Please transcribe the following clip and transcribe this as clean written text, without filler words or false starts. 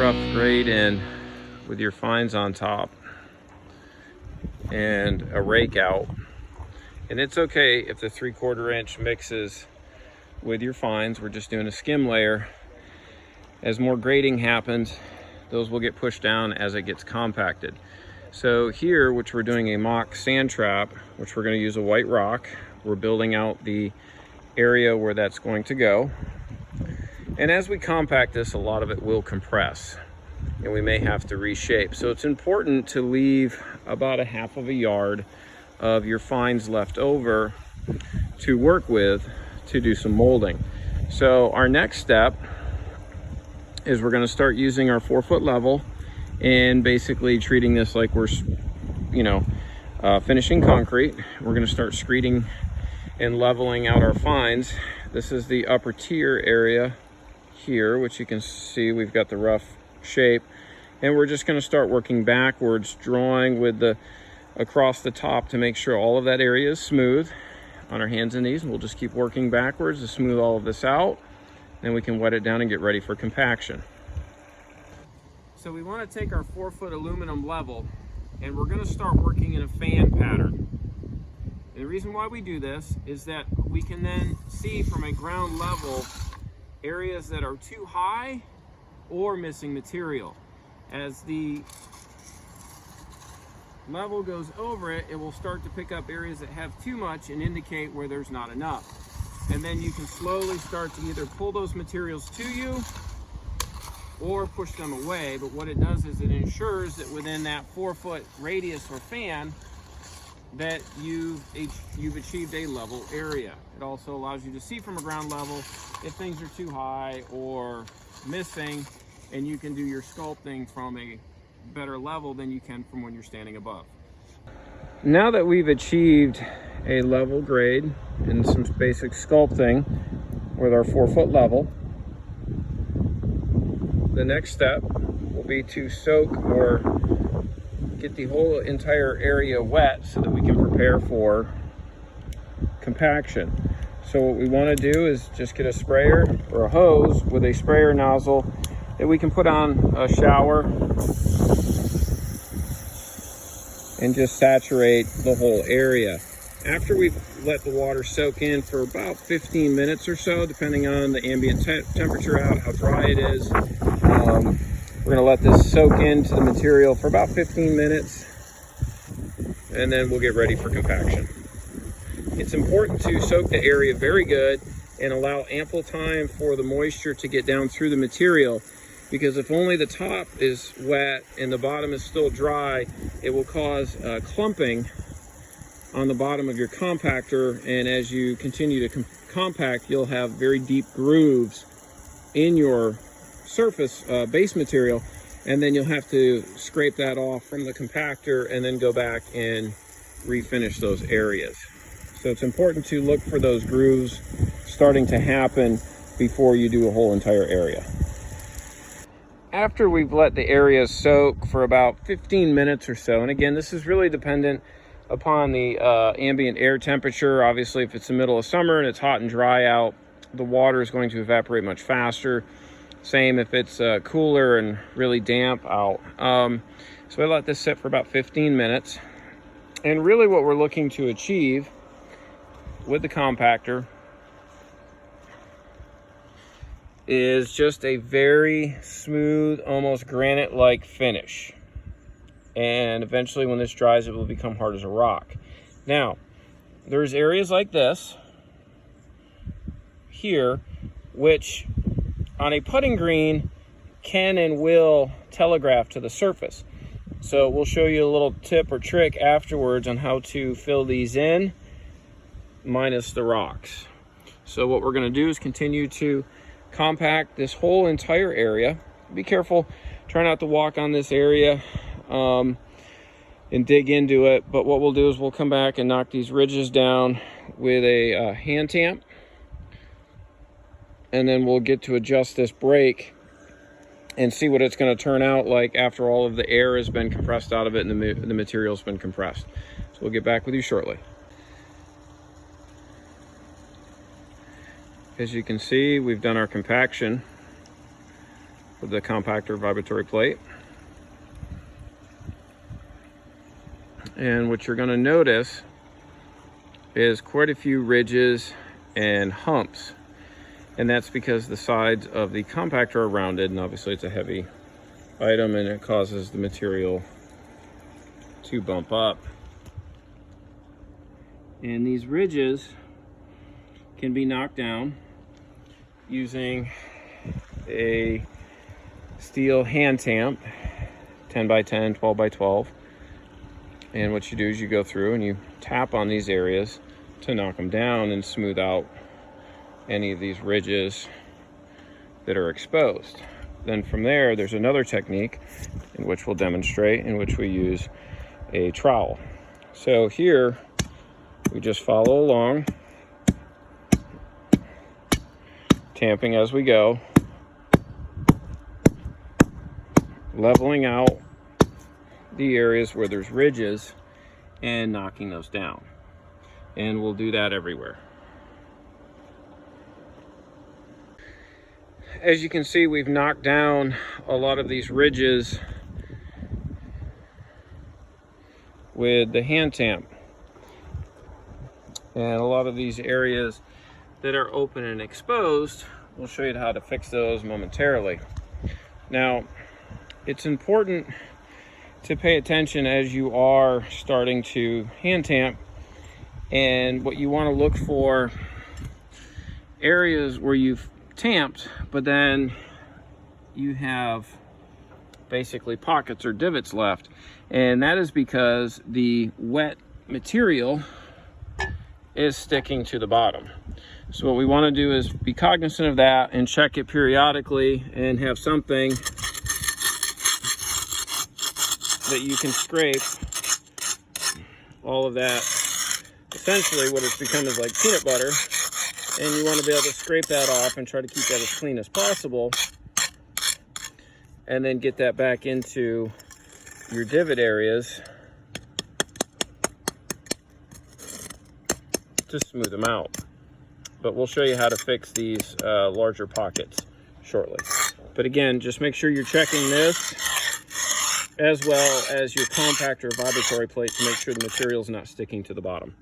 rough grade in with your fines on top and a rake out. And it's okay if the 3/4 inch mixes with your fines. We're just doing a skim layer. As more grading happens, those will get pushed down as it gets compacted. So here, which we're doing a mock sand trap, which we're going to use a white rock. We're building out the area where that's going to go. And as we compact this, a lot of it will compress and we may have to reshape. So it's important to leave about 1/2 yard of your fines left over to work with to do some molding. So our next step is we're going to start using our 4-foot level and basically treating this like we're, finishing concrete. We're going to start screeding and leveling out our fines. This is the upper tier area here, which you can see we've got the rough shape, and we're just going to start working backwards, drawing with the across the top to make sure all of that area is smooth on our hands and knees. And we'll just keep working backwards to smooth all of this out. Then we can wet it down and get ready for compaction. So we want to take our 4-foot aluminum level and we're going to start working in a fan pattern. And the reason why we do this is that we can then see from a ground level areas that are too high or missing material. As the level goes over it, it will start to pick up areas that have too much and indicate where there's not enough. And then you can slowly start to either pull those materials to you or push them away. But what it does is it ensures that within that 4-foot radius or fan that you've achieved a level area. It also allows you to see from a ground level if things are too high or missing, and you can do your sculpting from a better level than you can from when you're standing above. Now that we've achieved a level grade and some basic sculpting with our 4-foot level, the next step will be to soak or get the whole entire area wet so that we can prepare for compaction. So what we want to do is just get a sprayer or a hose with a sprayer nozzle that we can put on a shower and just saturate the whole area. After we've let the water soak in for about 15 minutes or so, depending on the ambient temperature out, how dry it is, we're going to let this soak into the material for about 15 minutes, and then we'll get ready for compaction. It's important to soak the area very good and allow ample time for the moisture to get down through the material, because if only the top is wet and the bottom is still dry, it will cause clumping on the bottom of your compactor, and as you continue to compact, you'll have very deep grooves in your surface base material, and then you'll have to scrape that off from the compactor and then go back and refinish those areas. So it's important to look for those grooves starting to happen before you do a whole entire area. After we've let the area soak for about 15 minutes or so, and again, this is really dependent upon the ambient air temperature. Obviously, if it's the middle of summer and it's hot and dry out, the water is going to evaporate much faster. Same if it's cooler and really damp out. So I let this sit for about 15 minutes. And really what we're looking to achieve with the compactor is just a very smooth, almost granite-like finish. And eventually when this dries, it will become hard as a rock. Now, there's areas like this here, which on a putting green can and will telegraph to the surface. So we'll show you a little tip or trick afterwards on how to fill these in, minus the rocks. So what we're going to do is continue to compact this whole entire area. Be careful, try not to walk on this area and dig into it. But what we'll do is we'll come back and knock these ridges down with a hand tamp, and then we'll get to adjust this brake and see what it's going to turn out like after all of the air has been compressed out of it and the material's been compressed. So we'll get back with you shortly. As you can see, we've done our compaction with the compactor vibratory plate. And what you're going to notice is quite a few ridges and humps. And that's because the sides of the compactor are rounded, and obviously it's a heavy item and it causes the material to bump up. And these ridges can be knocked down using a steel hand tamp, 10 by 10, 12 by 12. And what you do is you go through and you tap on these areas to knock them down and smooth out any of these ridges that are exposed. Then from there, there's another technique in which we'll demonstrate, in which we use a trowel. So here, we just follow along, tamping as we go, leveling out the areas where there's ridges and knocking those down. And we'll do that everywhere. As you can see, we've knocked down a lot of these ridges with the hand tamp. And a lot of these areas that are open and exposed, we'll show you how to fix those momentarily. Now, it's important to pay attention as you are starting to hand tamp, and what you want to look for areas where you've tamped but then you have basically pockets or divots left, and that is because the wet material is sticking to the bottom. So what we want to do is be cognizant of that and check it periodically and have something that you can scrape all of that. Essentially what it's become is like peanut butter, and you want to be able to scrape that off and try to keep that as clean as possible, and then get that back into your divot areas to smooth them out. But we'll show you how to fix these larger pockets shortly. But again, just make sure you're checking this as well as your compactor vibratory plate to make sure the material is not sticking to the bottom.